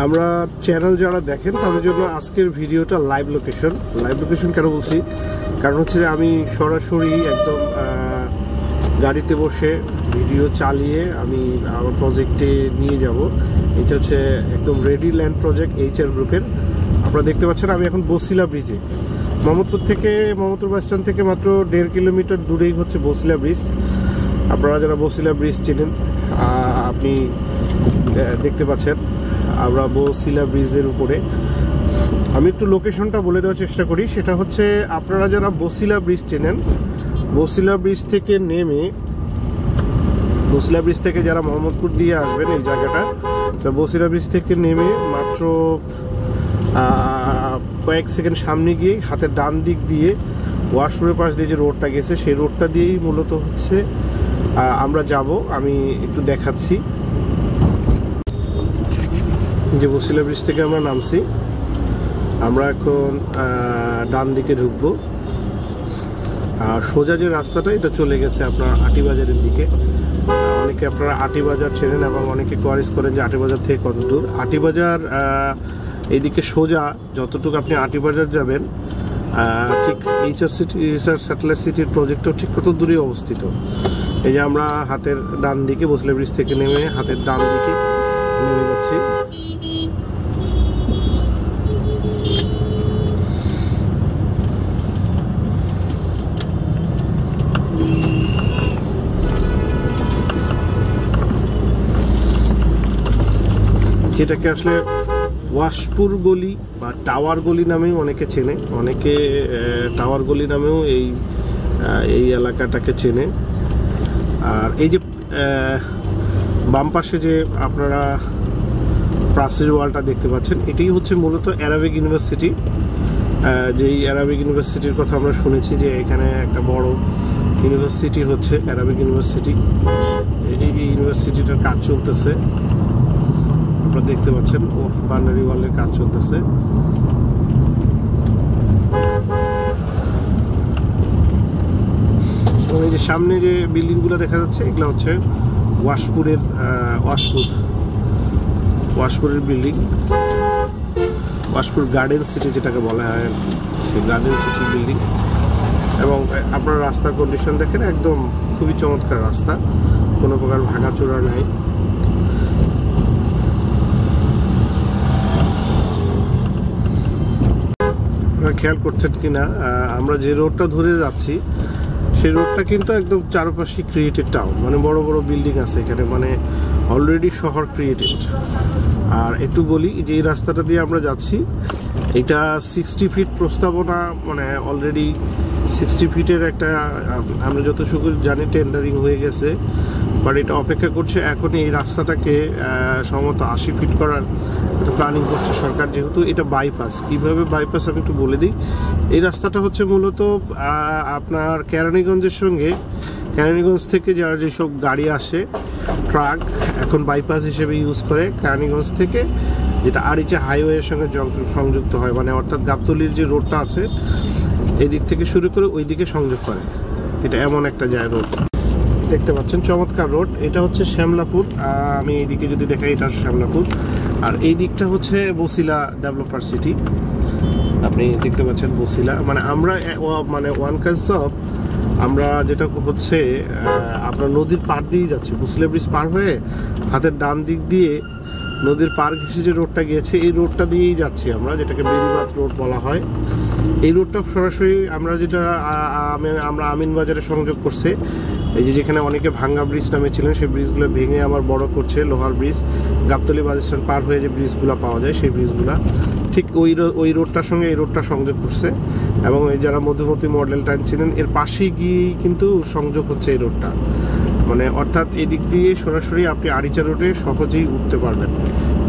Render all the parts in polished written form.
আমরা চ্যানেল যারা দেখেন তাদের জন্য আজকের ভিডিওটা লাইভ লোকেশন কেন বলছি, কারণ হচ্ছে আমি সরাসরি একদম গাড়িতে বসে ভিডিও চালিয়ে আমি আমার প্রজেক্টে নিয়ে যাব। এটা হচ্ছে একদম রেডি ল্যান্ড প্রজেক্ট HR গ্রুপের। আপনারা দেখতে পাচ্ছেন আমি এখন বসিলা ব্রিজে, মোহাম্মদপুর বাস স্ট্যান্ড থেকে মাত্র 1.5 কিলোমিটার দূরেই হচ্ছে বসিলা ব্রিজ। আপনারা যারা বসিলা ব্রিজ চেনেন আপনি দেখতে পাচ্ছেন আমরা বসিলা ব্রিজের উপরে। আমি একটু লোকেশনটা বলে দেওয়ার চেষ্টা করি। সেটা হচ্ছে আপনারা যারা বসিলা ব্রিজ চেনেন, বসিলা ব্রিজ থেকে যারা মোহাম্মদপুর দিয়ে আসবেন এই জায়গাটা, বসিলা ব্রিজ থেকে নেমে মাত্র কয়েক সেকেন্ড সামনে গিয়ে হাতের ডান দিক দিয়ে ওয়াশরুমের পাশ দিয়ে যে রোডটা গেছে সেই রোডটা দিয়েই মূলত হচ্ছে আমরা যাব। আমি একটু দেখাচ্ছি যে বসিলা ব্রিজ থেকে আমরা নামছি, আমরা এখন ডান দিকে ঢুকবো। আর সোজা যে রাস্তাটা এটা চলে গেছে আপনার আটিবাজারের দিকে। অনেকে আপনারা আটিবাজার চেনেন এবং অনেকে কোয়ারিজ করেন যে আটিবাজার থেকে কত দূর। আটিবাজার এইদিকে সোজা যতটুকু আপনি আটিবাজার যাবেন ঠিক HR স্যাটেলাইট সিটির প্রজেক্টও ঠিক কত দূরে অবস্থিত। এই যে আমরা হাতের ডান দিকে বসিলা ব্রিজ থেকে নেমে হাতের ডান দিকে নেমে যাচ্ছি। যেটাকে আসলে ওয়াশপুর গলি বা টাওয়ার গলি নামেও অনেকে চেনে, অনেকে টাওয়ার গলি নামেও এই এলাকাটাকে চেনে। আর এই যে বাম পাশে যে আপনারা প্রাচীর ওয়ালটা দেখতে পাচ্ছেন এটাই হচ্ছে মূলত অ্যারাবিক ইউনিভার্সিটি। যেই অ্যারাবিক ইউনিভার্সিটির কথা আমরা শুনেছি যে এখানে একটা বড় ইউনিভার্সিটি হচ্ছে অ্যারাবিক ইউনিভার্সিটি। এই ইউনিভার্সিটিটার কাজ চলতেছে, আপনারা দেখতে পাচ্ছেন বাউন্ডারি ওয়ালের কাজ চলতেছে। এই যে সামনে যে বিল্ডিংগুলো দেখা যাচ্ছে এগুলো হচ্ছে ওয়াশপুরের বিল্ডিং, ওয়াশপুর গার্ডেন সিটি যেটাকে বলা হয় সেই গার্ডেন সিটি বিল্ডিং। এবং আপনার রাস্তার কন্ডিশন দেখেন একদম খুবই চমৎকার রাস্তা, কোনো প্রকার ভাঙাচোরা নাই। খেয়াল করছেন কিনা আমরা যে রোডটা ধরে যাচ্ছি সেই রোডটা কিন্তু একদম চারপাশে ক্রিয়েটেড টাউন, মানে বড় বড় বিল্ডিং আছে এখানে, মানে অলরেডি শহর ক্রিয়েটেড। আর একটু বলি যে এই রাস্তাটা দিয়ে আমরা যাচ্ছি এটা 60 ফিট প্রস্তাবনা, মানে অলরেডি 60 ফিটের একটা আমরা যতটুকু জানি টেন্ডারিং হয়ে গেছে, বাট এটা অপেক্ষা করছে এখন এই রাস্তাটাকে সম্ভবত 80 ফিট করার একটা প্ল্যানিং করছে সরকার। যেহেতু এটা বাইপাস, কীভাবে বাইপাস আমি একটু বলে দিই। এই রাস্তাটা হচ্ছে মূলত আপনার কেরানীগঞ্জ থেকে যারা যেসব গাড়ি আসে ট্রাক এখন বাইপাস হিসেবে ইউজ করে কেরানীগঞ্জ থেকে, যেটা আরিচা হাইওয়ের সঙ্গে সংযুক্ত হয়, মানে অর্থাৎ গাবতলীর যে রোডটা আছে এই দিক থেকে শুরু করে ওই দিকে সংযোগ করে। এটা এমন একটা রোড দেখতে পাচ্ছেন, চমৎকার রোড। এটা হচ্ছে শ্যামলাপুর, আমি এইদিকে যদি দেখাই এটা শ্যামলাপুর, আর এই দিকটা হচ্ছে বসিলা ডেভেলপার সিটি। আপনি দেখতে পাচ্ছেন বসিলা, মানে আমরা ওয়ান কনসেপ্ট আমরা যেটা হচ্ছে আপনার নদীর পাড় দিয়েই যাচ্ছি। বসিলা ব্রিজ পার হয়ে হাতের ডান দিক দিয়ে নদীর পার ঘেঁষে যে রোডটা গিয়েছে এই রোডটা দিয়েই যাচ্ছি আমরা, যেটাকে বেরিবাঁধ রোড বলা হয়। এই রোডটা সরাসরি আমরা আমিনবাজারে সংযোগ করছে। এই যেখানে অনেকে ভাঙ্গা ব্রিজ নামে ছিলেন সেই ব্রিজগুলো ভেঙে আবার বড় করছে, লোহার ব্রিজ। গাবতলী বাস স্ট্যান্ড পার হয়ে যে ব্রিজগুলো পাওয়া যায় সেই ব্রিজগুলো ঠিক ওই রোডটার সঙ্গে এই রোডটা সংযোগ করছে। এবং এই যারা মধুমতি মডেল টাইম ছিলেন এর পাশেই গিয়েই কিন্তু সংযোগ হচ্ছে এই রোডটা, মানে অর্থাৎ এদিক দিয়ে সরাসরি আপনি আরিচা রোডে সহজেই উঠতে পারবেন।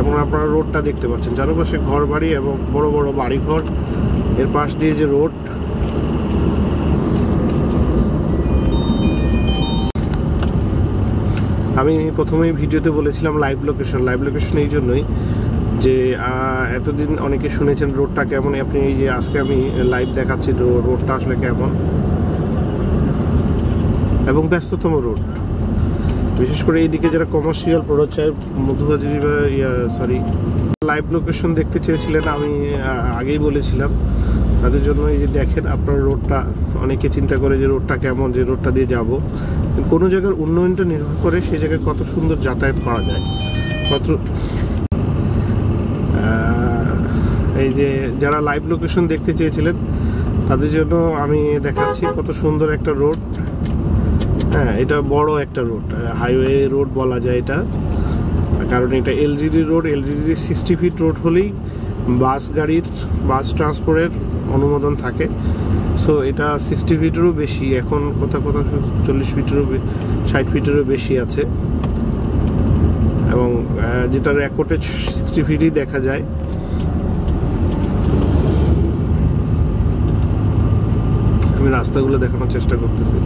এবং আপনারা রোডটা দেখতে পাচ্ছেন চারপাশে ঘর বাড়ি এবং বড় বড় বাড়িঘর, এর পাশ দিয়ে যে রোড। আমি প্রথমেই ভিডিওতে বলেছিলাম লাইভ লোকেশন এই জন্যই যে এতদিন অনেকে শুনেছেন রোডটা কেমন, আপনি এই যে আজকে আমি লাইভ দেখাচ্ছি রোডটা আসলে কেমন, এবং ব্যস্ততম রোড। বিশেষ করে এইদিকে যারা কমার্শিয়াল প্রোডাক্ট চায়, মধুহাজারি বা লাইভ লোকেশন দেখতে চেয়েছিলেন, আমি আগেই বলেছিলাম তাদের জন্য। এই যে দেখেন আপনার রোডটা, অনেকে চিন্তা করে যে রোডটা কেমন, যে রোডটা দিয়ে যাব। কোনো জায়গার উন্নয়নটা নির্ভর করে সেই জায়গায় কত সুন্দর যাতায়াত করা যায়, কত। এই যে যারা লাইভ লোকেশন দেখতে চেয়েছিলেন তাদের জন্য আমি দেখাচ্ছি কত সুন্দর একটা রোড। হ্যাঁ, এটা বড় একটা রোড, হাইওয়ে রোড বলা যায় এটা, কারণ এটা LGD road. LGD 60 fit road হলেই বাস ট্রান্সপোর্টের অনুমোদন থাকে। সো এটা 60 ফিটেরও বেশি, এখন কোথাও 40 ফিটেরও 60 ফিটেরও বেশি আছে, এবং যেটা রেকর্ডে 60 ফিটই দেখা যায়। আমি রাস্তাগুলো দেখানোর চেষ্টা করতেছি।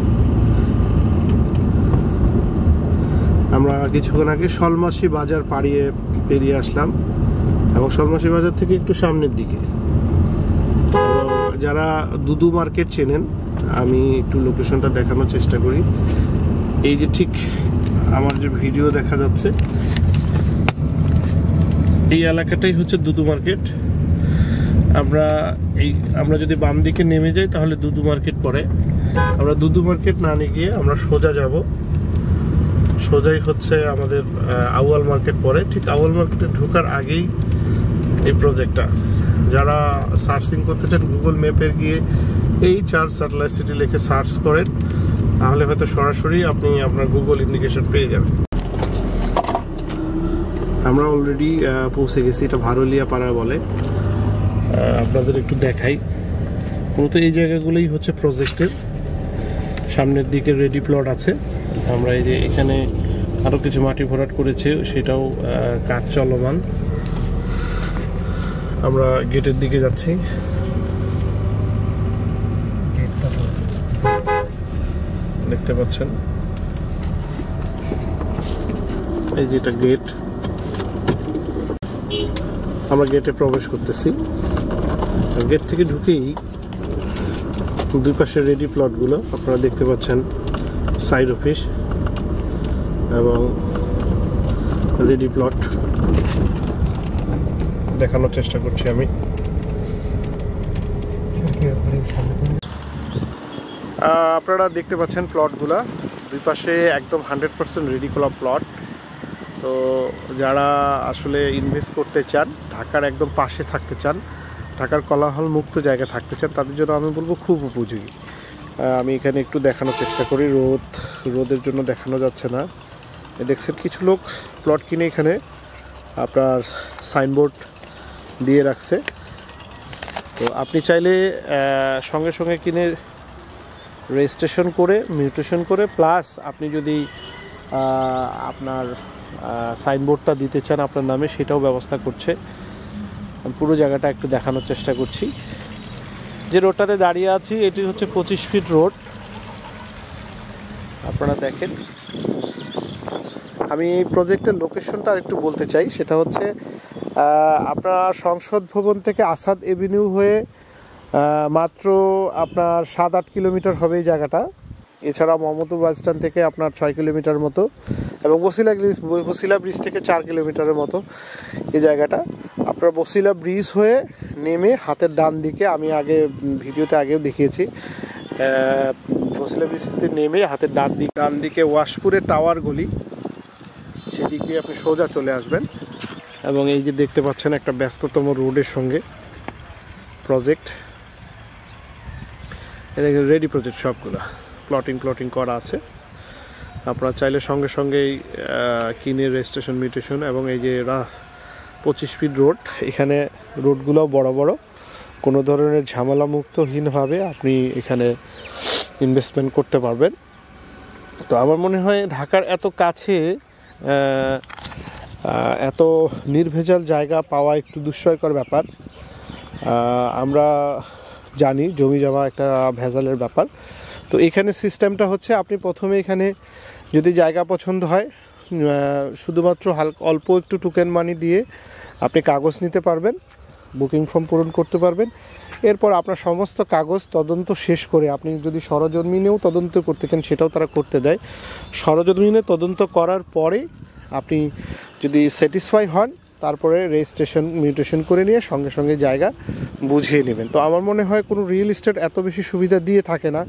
আমরা কিছুক্ষণ আগে শলমাসি বাজার পেরিয়ে আসলাম, এবং শলমাসি বাজার থেকে একটু সামনের দিকে। যারা দুদু মার্কেট চেনেন, আমি একটু লোকেশনটা দেখানোর চেষ্টা করি। এই যে ঠিক আমার যে ভিডিও দেখা যাচ্ছে, এই এলাকাটাই হচ্ছে দুদু মার্কেট। আমরা যদি বাম দিকে নেমে যাই তাহলে দুদু মার্কেট পড়ে। আমরা দুদু মার্কেট না নিয়ে গিয়ে আমরা সোজা যাব, সোজাই হচ্ছে আমাদের আউয়াল মার্কেট পড়ে। ঠিক আউয়াল মার্কেটে ঢোকার আগেই এই প্রজেক্টটা। যারা সার্চিং করতে চান, গুগল ম্যাপে গিয়ে এই চার্চ স্যাটেলাইট সিটি লিখে সার্চ করেন, তাহলে হয়তো সরাসরি আপনি আপনার গুগল ইন্ডিকেশন পেয়ে যাবেন। আমরা অলরেডি পৌঁছে গেছি, এটা ভারলিয়া পাড়া বলে। আপনাদের একটু দেখাই, মূলত এই জায়গাগুলোই হচ্ছে প্রজেক্টের সামনের দিকে রেডি প্লট আছে। আমরা এই যে এখানে আরও কিছু মাটি ভরাট করেছে, সেটাও কাজ চলমান। আমরা গেটের দিকে যাচ্ছি। দেখতে পাচ্ছেন এই যেটা গেট, আমরা গেটে প্রবেশ করতেছি। গেট থেকে ঢুকেই দুই পাশে রেডি প্লটগুলো আপনারা দেখতে পাচ্ছেন, সাইড অফিস এবং রেডি প্লট দেখানোর চেষ্টা করছি আমি। আপনারা দেখতে পাচ্ছেন প্লটগুলা দুই পাশে একদম 100% রেডি করা প্লট। তো যারা আসলে ইনভেস্ট করতে চান, ঢাকার একদম পাশে থাকতে চান, ঢাকার কোলাহল মুক্ত জায়গায় থাকতে চান, তাদের জন্য আমি বলবো খুব উপযোগী। আমি এখানে একটু দেখানোর চেষ্টা করি। রোদের জন্য দেখানো যাচ্ছে না। দেখছেন কিছু লোক প্লট কিনে এখানে আপনার সাইনবোর্ড দিয়ে রাখছে। তো আপনি চাইলে সঙ্গে সঙ্গে কিনে রেজিস্ট্রেশন করে, মিউটেশন করে, প্লাস আপনি যদি আপনার সাইনবোর্ডটা দিতে চান আপনার নামে, সেটাও ব্যবস্থা করছে। পুরো জায়গাটা একটু দেখানোর চেষ্টা করছি। যে রোডটাতে দাঁড়িয়ে আছি এটি হচ্ছে 25 ফিট রোড, আপনারা দেখেন। আমি এই প্রজেক্টের লোকেশনটা আরেকটু বলতে চাই, সেটা হচ্ছে আপনার সংসদ ভবন থেকে আসাদ এভিনিউ হয়ে মাত্র আপনার 7-8 কিলোমিটার হবে এই জায়গাটা। এছাড়া মোহাম্মদপুর বাস স্ট্যান্ড থেকে আপনার 6 কিলোমিটার মতো, এবং বসিলা ব্রিজ থেকে 4 কিলোমিটারের মতো এই জায়গাটা। আপনার বসিলা ব্রিজ হয়ে নেমে হাতের ডান দিকে, আমি ভিডিওতে আগেও দেখিয়েছি, বসিলা ব্রিজ থেকে নেমে হাতের ডান দিকে ওয়াশপুরের টাওয়ার গলি, সেদিক দিয়ে আপনি সোজা চলে আসবেন। এবং এই যে দেখতে পাচ্ছেন একটা ব্যস্ততম রোডের সঙ্গে প্রজেক্ট, এদিকে রেডি প্রজেক্ট সবগুলো প্লটিং করা আছে। আপনারা চাইলে সঙ্গে সঙ্গেই কিনে রেজিস্ট্রেশন, মিউটেশন, এবং এই যে 25 ফিট রোড, এখানে রোডগুলোও বড় বড়, কোনো ধরনের ঝামেলামুক্তহীনভাবে আপনি এখানে ইনভেস্টমেন্ট করতে পারবেন। তো আমার মনে হয় ঢাকার এত কাছে এত নির্ভেজাল জায়গা পাওয়া একটু দুঃস্বয়কর ব্যাপার। আমরা জানি জমি জমা একটা ভেজালের ব্যাপার। তো এখানে সিস্টেমটা হচ্ছে, আপনি প্রথমে এখানে যদি জায়গা পছন্দ হয়, শুধুমাত্র অল্প একটু টোকেন মানি দিয়ে আপনি কাগজ নিতে পারবেন। বুকিং ফর্ম পূরণ করতে পারবেন। এরপর আপনার সমস্ত কাগজ তদন্ত শেষ করে আপনি যদি সরজমিনেও তদন্ত করতে চান সেটাও তারা করতে দেয়। সরজমিনে তদন্ত করার পরে আপনি যদি স্যাটিসফাই হন তারপরে রেজিস্ট্রেশন মিউটেশন করে নিয়ে সঙ্গে সঙ্গে জায়গা বুঝিয়ে নেবেন। তো আমার মনে হয় কোনো রিয়েল এস্টেট এত বেশি সুবিধা দিয়ে থাকে না।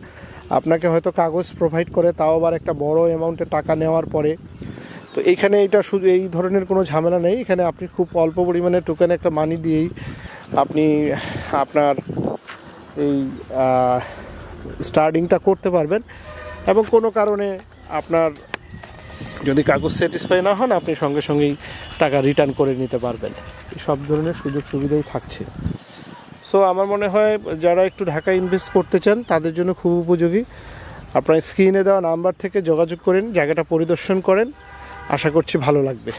আপনাকে হয়তো কাগজ প্রোভাইড করে, তাও আবার একটা বড় অ্যামাউন্টের টাকা নেওয়ার পরে। তো এইখানে এটা শুধু এই ধরনের কোনো ঝামেলা নেই। এখানে আপনি খুব অল্প পরিমাণে টোকেন একটা মানি দিয়েই আপনি আপনার এই স্টার্টিংটা করতে পারবেন, এবং কোনো কারণে আপনার যদি কাগজ স্যাটিসফাই না হন আপনি সঙ্গে সঙ্গেই টাকা রিটার্ন করে নিতে পারবেন। এই সব ধরনের সুযোগ সুবিধাই থাকছে। সো আমার মনে হয় যারা একটু ঢাকায় ইনভেস্ট করতে চান তাদের জন্য খুব উপযোগী। আপনার স্ক্রিনে দেওয়া নাম্বার থেকে যোগাযোগ করেন, জায়গাটা পরিদর্শন করেন, আশা করছি ভালো লাগবে।